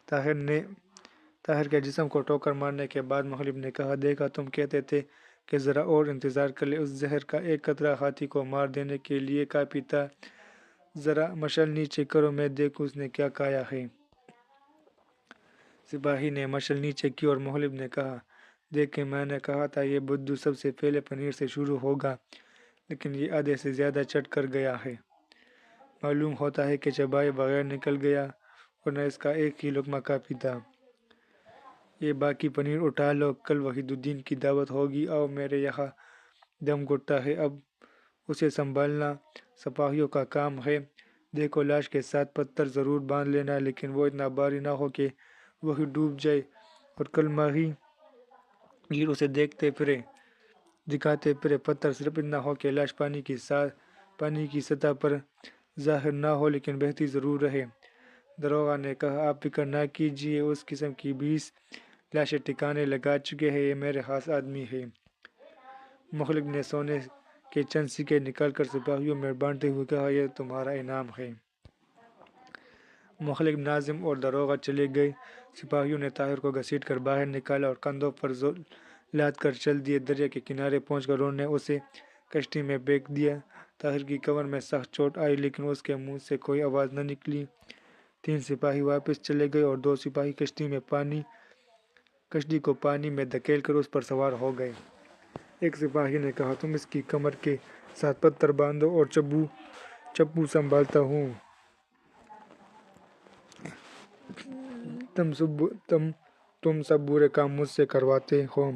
طاہر کے جسم کو ٹھوکر مارنے کے بعد مغلب نے کہا، دیکھا تم کہتے تھے کہ ذرا اور انتظار کر لے، اس زہر کا ایک قطرہ ہاتھی کو مار دینے کے لیے کافی تھا، ذرا مشعل نیچے کرو میں دیکھوں اس نے کیا کھایا ہے۔ سپاہی نے مشعل نیچے کی اور مغلب نے کہا، دیکھیں میں نے کہا تھا یہ بدو سب سے پہلے پنیر سے شروع ہوگا، لیکن یہ آدھے سے زیادہ چٹ کر گیا ہے، معلوم ہوتا ہے کہ چبائے بغیر نکل گیا، ورنہ اس کا ایک ہی لقمہ کافی تھا۔ یہ باقی پنیر اٹھا لو، کل وحید الدین کی دعوت ہوگی، آؤ میرے یہاں دم گھٹتا ہے، اب اسے سنبھالنا سپاہیوں کا کام ہے، دیکھو لاش کے ساتھ پتھر ضرور باندھ لینا، لیکن وہ اتنا بھاری نہ ہو کہ وہی ڈوب جائے، اور کل ماہی گیر اسے دکھاتے پھرے، پتھر صرف اتنا ہو کہ لاش پانی کی سطح پر ظاہر نہ ہو لیکن بہتی ضرور رہے۔ داروغہ نے کہا، آپ فکر نہ کیجیے، اس قسم کی 20 لاشیں ٹھکانے لگا چکے ہیں، یہ میرے خاص آدمی ہے۔ مغلب نے سونے کے چند سکے نکال کر سپاہیوں میں بانٹتے ہوئے کہا، یہ تمہارا انعام ہے۔ مغلب، ناظم اور داروغہ چلے گئے۔ سپاہیوں نے طاہر کو گھسیٹ کر باہر نکالا اور کندھوں پر لاد کر چل دیے۔ دریا کے کنارے پہنچ کر انہوں نے اسے کشتی میں پھینک دیا۔ طاہر کی کمر میں سخت چوٹ آئی لیکن اس کے منہ سے کوئی آواز نہ نکلی۔ 3 سپاہی واپس چلے گئے اور 2 سپاہی کشتی کو پانی میں دھکیل کر اس پر سوار ہو گئے۔ ایک سپاہی نے کہا، تم اس کی کمر کے ساتھ پتھر باندھو اور چپو سنبھالتا ہوں، تم سب برے کام مجھ سے کرواتے ہو،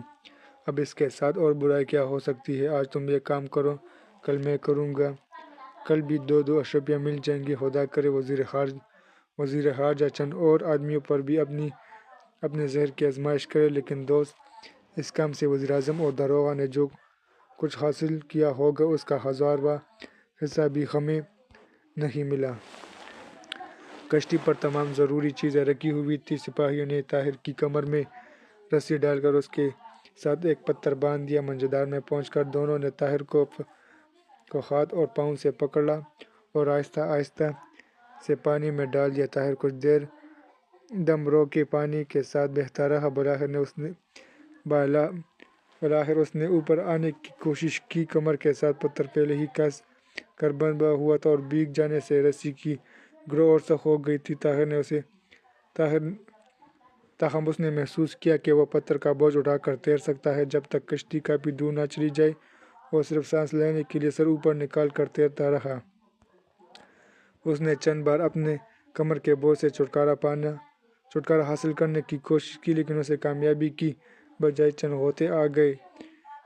اب اس کے ساتھ اور برائی کیا ہو سکتی ہے؟ آج تم یہ کام کرو، کل میں کروں گا، کل بھی 2 اشرفیاں مل جائیں گی، خدا کرے وزیر خارجہ چند اور آدمیوں پر بھی اپنے زہر کی آزمائش کرے، لیکن دوست اس کام سے وزیراعظم اور داروغہ نے جو کچھ حاصل کیا ہوگا اس کا 1000واں حصہ بھی ہمیں نہیں ملا۔ کشتی پر تمام ضروری چیزیں رکھی ہوئی تھیں۔ سپاہیوں نے طاہر کی کمر میں رسی ڈال کر اس کے ساتھ ایک پتھر باندھ دیا۔ منجدار میں پہنچ کر دونوں نے طاہر کو ہاتھ اور پاؤں سے پکڑا اور آہستہ آہستہ سے پانی میں ڈال دیا۔ طاہر کچھ دیر دم روکے پانی کے ساتھ بہتا رہا، بلاخر اس نے اوپر آنے کی کوشش کی۔ کمر کے ساتھ پتھر پہلے ہی کس کر بندھا ہوا تھا اور بھیگ جانے سے رسی کی گرو اور سخت ہو گئی تھی۔ تاہم اس نے محسوس کیا کہ وہ پتھر کا بوجھ اٹھا کر تیر سکتا ہے۔ جب تک کشتی کافی دور نہ چلی جائے وہ صرف سانس لینے کے لیے سر اوپر نکال کر تیرتا رہا۔ اس نے چند بار اپنے کمر کے بوجھ سے چھٹکارا حاصل کرنے کی کوشش کی لیکن اسے کامیابی کی بجائے چند غوطے آ گئے۔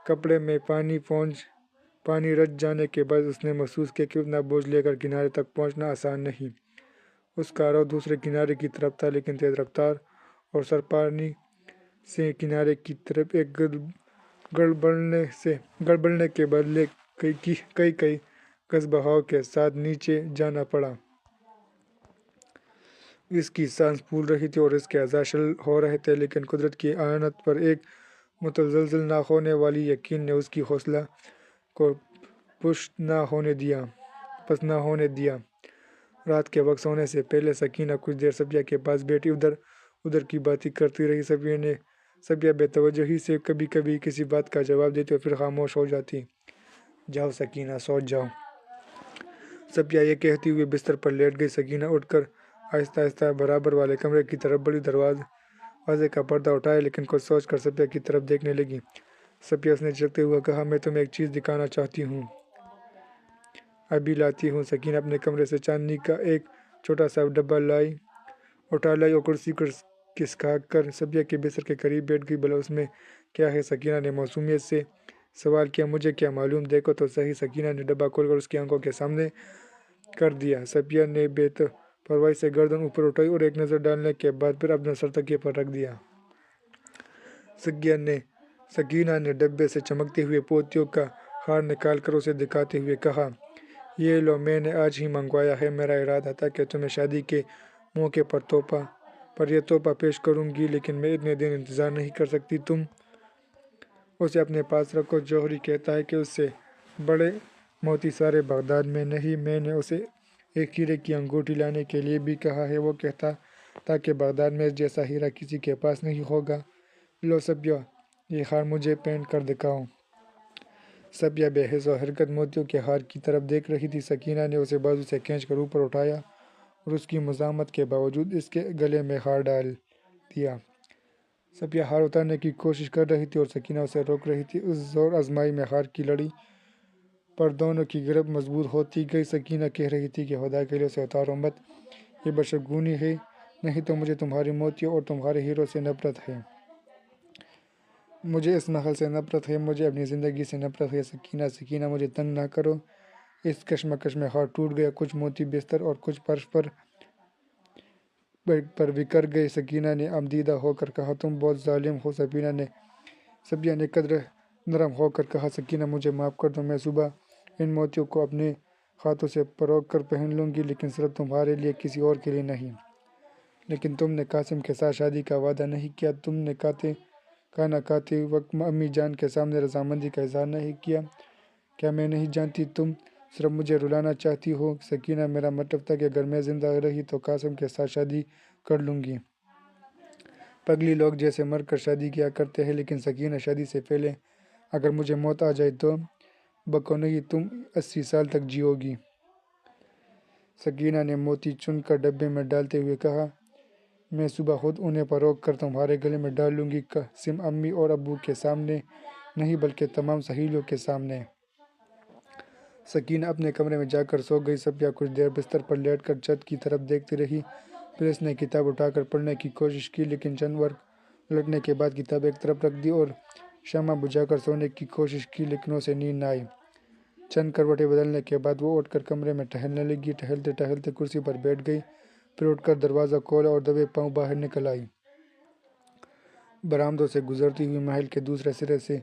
کپڑے میں پانی رچ جانے کے بعد اس نے محسوس کیا کہ اتنا بوجھ لے کر کنارے تک پہنچنا آسان نہیں۔ اس کا رخ دوسرے کنارے کی طرف تھا لیکن تیز رفتار اور سر پانی سے کنارے کی طرف ایک گڑبڑنے کے بدلے کئی گز بہاؤ کے ساتھ نیچے جانا پڑا۔ اس کی سانس پھول رہی تھی اور اس کے اعضاء شل ہو رہے تھے، لیکن قدرت کی اعانت پر ایک متزلزل نہ ہونے والی یقین نے اس کی حوصلہ کو پست نہ ہونے دیا۔ رات کے وقت سونے سے پہلے سکینہ کچھ دیر صفیہ کے پاس بیٹھی ادھر کی باتیں کرتی رہی۔ صفیہ بے توجہی سے کبھی کبھی کسی بات کا جواب دیتی اور پھر خاموش ہو جاتی۔ جاؤ سکینہ، سو جاؤ، صفیہ یہ کہتی ہوئی بستر پر لیٹ گئی۔ سکینہ اٹھ کر آہستہ آہستہ برابر والے کمرے کی طرف بڑھی، دروازے کا پردہ اٹھایا لیکن کچھ سوچ کر صفیہ کی طرف دیکھنے لگی۔ صفیہ، اس نے جھجکتے ہوئے کہا، میں تمہیں ایک چیز دکھانا چاہتی ہوں، ابھی لاتی ہوں۔ سکینہ اپنے کمرے سے چاندی کا ایک چھوٹا سا ڈبہ اٹھا لائی اور کرسی پر کھسکا کر صفیہ کے بستر کے قریب بیٹھ گئی۔ بھلا اس میں کیا ہے؟ سکینہ نے معصومیت سے سوال کیا۔ مجھے کیا معلوم، دیکھو تو صحیح۔ سکینہ نے ڈبہ کھول کر اس کی آنکھوں کے سامنے کر دیا۔ صفیہ نے بے پرواہی سے گردن اوپر اٹھائی اور ایک نظر ڈالنے کے بعد پھر اپنا سر تکیے پر رکھ دیا۔ سکینہ نے ڈبے سے چمکتے ہوئے موتیوں کا ہار نکال کر اسے دکھاتے ہوئے کہا، یہ لو، میں نے آج ہی منگوایا ہے۔ میرا ارادہ تھا کہ تمہیں شادی کے موقع پر یہ تحفہ پیش کروں گی لیکن میں اتنے دن انتظار نہیں کر سکتی۔ تم اسے اپنے پاس رکھو۔ جوہری کہتا ہے کہ اس سے بڑے موتی سارے بغداد میں نہیں۔ میں نے اسے ایک ہیرے کی انگوٹھی لانے کے لیے بھی کہا ہے۔ وہ کہتا تاکہ بغداد میں اس جیسا ہیرا کسی کے پاس نہیں ہوگا۔ لو صفیہ، یہ ہار مجھے پہن کر دکھاؤ۔ صفیہ بے حس و حرکت موتیوں کے ہار کی طرف دیکھ رہی تھی۔ سکینہ نے اسے بازو سے کھینچ کر اوپر اٹھایا اور اس کی مزاحمت کے باوجود اس کے گلے میں ہار ڈال دیا۔ صفیہ ہار اتارنے کی کوشش کر رہی تھی اور سکینہ اسے روک رہی تھی۔ اس زور آزمائی میں ہار کی لڑی پر دونوں کی گرفت مضبوط ہوتی گئی۔ سکینہ کہہ رہی تھی کہ خدا کے لیے اسے اتارو مت، یہ بدشگونی ہے، نہیں تو مجھے تمہاری موتیوں اور تمہارے ہیرو سے نفرت ہے۔ مجھے اس محل سے نفرت ہے، مجھے اپنی زندگی سے نفرت ہے۔ سکینہ مجھے تنگ نہ کرو۔ اس کشمکش میں ہار ٹوٹ گیا، کچھ موتی بستر اور کچھ فرش پر بکھر گئے۔ سکینہ نے عمدیدہ ہو کر کہا، تم بہت ظالم ہو۔ صفیہ نے قدرے نرم ہو کر کہا، سکینہ مجھے معاف کر دو، میں صبح ان موتیوں کو اپنے ہاتھوں سے پرو کر پہن لوں گی، لیکن صرف تمہارے لیے، کسی اور کے لیے نہیں۔ لیکن تم نے قاسم کے ساتھ شادی کا وعدہ نہیں کیا، تم نے کھانا کھاتے وقت امی جان کے سامنے رضامندی کا اظہار نہیں کیا۔ کیا میں نہیں جانتی تم صرف مجھے رلانا چاہتی ہو؟ سکینہ، میرا مطلب تھا کہ اگر میں زندہ رہی تو قاسم کے ساتھ شادی کر لوں گی۔ پگلی لوگ جیسے مر کر شادی کیا کرتے ہیں، لیکن سکینہ، شادی سے پہلے اگر مجھے موت آ جائے تو؟ بکو نہیں، تم 80 سال تک جیو گی۔ سکینہ نے موتی چن کر ڈبے میں ڈالتے ہوئے کہا، میں صبح خود انہیں پروک کر تمہارے گلے میں ڈال لوں گی، قاسم امی اور ابو کے سامنے نہیں بلکہ تمام سہیلیوں کے سامنے۔ سکینہ اپنے کمرے میں جا کر سو گئی۔ صفیہ کچھ دیر بستر پر لیٹ کر چھت کی طرف دیکھتی رہی، پھر اس نے کتاب اٹھا کر پڑھنے کی کوشش کی، لیکن چند ورق الٹنے کے بعد کتاب ایک طرف رکھ دی اور شمع بجھا کر سونے کی کوشش کی، لیکن اسے نیند نہ آئی۔ چند کروٹیں بدلنے کے بعد وہ اٹھ کر کمرے میں ٹہلنے لگی۔ ٹہلتے ٹہلتے کرسی پر بیٹھ گئی، پھر اٹھ کر دروازہ کھولا اور دبے پاؤں باہر نکل آئی۔ برآمدوں سے گزرتی ہوئی محل کے دوسرے سرے سے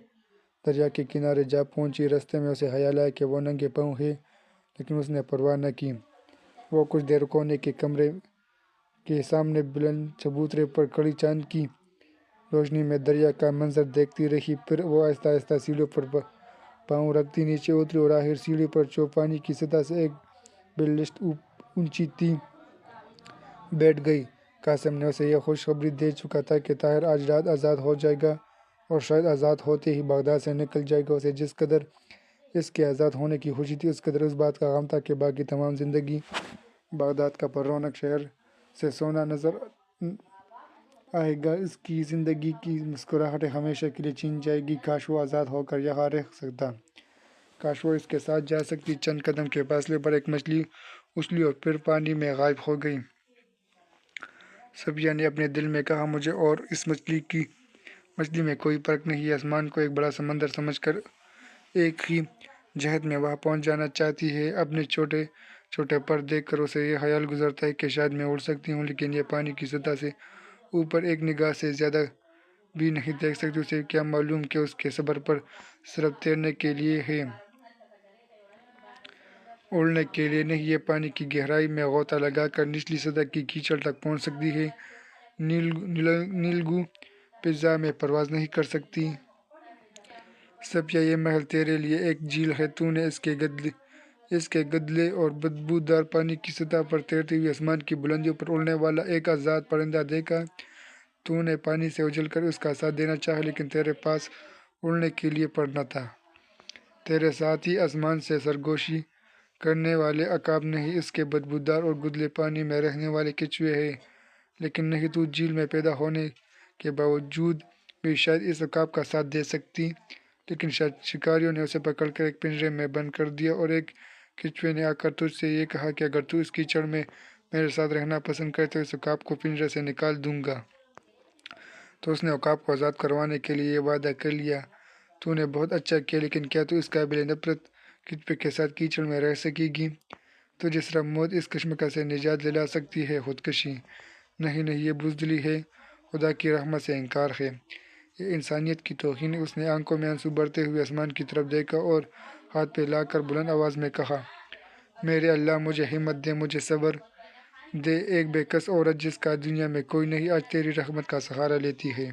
دریا کے کنارے جا پہنچی۔ رستے میں اسے خیال آیا کہ وہ ننگے پاؤں ہے، لیکن اس نے پرواہ نہ کی۔ وہ کچھ دیر کونے کے کمرے کے سامنے بلند چبوترے پر کڑی چاند کی روشنی میں دریا کا منظر دیکھتی رہی، پھر وہ آہستہ آہستہ سیڑھیوں پر پاؤں رکھتی نیچے اتری اور آخر سیڑھی پر جو پانی کی سطح سے ایک بلسٹ اونچی تھی بیٹھ گئی۔ قاسم نے اسے یہ خوشخبری دے چکا تھا کہ طاہر آج رات آزاد ہو جائے گا اور شاید آزاد ہوتے ہی بغداد سے نکل جائے گا۔ اسے جس قدر اس کے آزاد ہونے کی خوشی تھی، اس قدر اس بات کا غم تھا کہ باقی تمام زندگی بغداد کا پر رونق شہر سے سونا نظر آئے گا۔ اس کی زندگی کی مسکراہٹیں ہمیشہ کے لیے چھن جائیں گی۔ کاش وہ آزاد ہو کر یہاں رہ سکتا، کاش وہ اس کے ساتھ جا سکتی۔ چند قدم کے فاصلے پر ایک مچھلی اچھلی اور پھر پانی میں غائب ہو گئی۔ صفیہ نے اپنے دل میں کہا، مجھے اور اس مچھلی میں کوئی فرق نہیں ہے، آسمان کو ایک بڑا سمندر سمجھ کر ایک ہی جہت میں وہاں پہنچ جانا چاہتی ہے۔ اپنے چھوٹے چھوٹے پر دیکھ کر اسے یہ خیال گزرتا ہے کہ شاید میں اڑ سکتی ہوں، لیکن یہ پانی کی سطح سے اوپر ایک نگاہ سے زیادہ بھی نہیں دیکھ سکتی۔ اسے کیا معلوم کہ اس کے صبر پر صرف تیرنے کے لیے ہے، اڑنے کے لیے نہیں۔ یہ پانی کی گہرائی میں غوطہ لگا کر نچلی سطح کی کیچڑ تک پہنچ سکتی ہے، نیلگوں فضا میں پرواز نہیں کر سکتی۔ صفیہ، یہ محل تیرے لیے ایک جھیل ہے۔ تو نے اس کے گدلے اور بدبودار پانی کی سطح پر تیرتے ہوئے آسمان کی بلندیوں پر اڑنے والا ایک آزاد پرندہ دیکھا۔ تو نے پانی سے اچھل کر اس کا ساتھ دینا چاہا، لیکن تیرے پاس اڑنے کے لیے پر نہ تھا۔ تیرے ساتھ ہی آسمان سے سرگوشی کرنے والے عقاب نہیں، اس کے بدبودار اور گدلے پانی میں رہنے والے کچھوے ہیں، لیکن نہیں تو جھیل میں پیدا ہونے کے باوجود بھی شاید اس عقاب کا ساتھ دے سکتی، لیکن شکاریوں نے اسے پکڑ کر ایک پنجرے میں بند کر دیا، اور ایک کچھوے نے آ کر تجھ سے یہ کہا کہ اگر تو اس کیچڑ میں میرے ساتھ رہنا پسند کرے تو اس عقاب کو پنجرے سے نکال دوں گا۔ تو اس نے عقاب کو آزاد کروانے کے لیے یہ وعدہ کر لیا۔ تو نے بہت اچھا کیا، لیکن کیا تو اس قابل نفرت کچھوے کے ساتھ کیچڑ میں رہ سکے گی؟ تجھے صرف موت اس کشمکش سے نجات دلا سکتی ہے، خودکشی نہیں۔ نہیں، یہ بزدلی ہے، خدا کی رحمت سے انکار ہے، یہ انسانیت کی توہین ہے۔ اس نے آنکھوں میں آنسو بھرتے ہوئے آسمان کی طرف دیکھا اور ہاتھ پہ لا کر بلند آواز میں کہا، میرے اللہ، مجھے ہمت دے، مجھے صبر دے، ایک بے کس عورت جس کا دنیا میں کوئی نہیں آج تیری رحمت کا سہارا لیتی ہے۔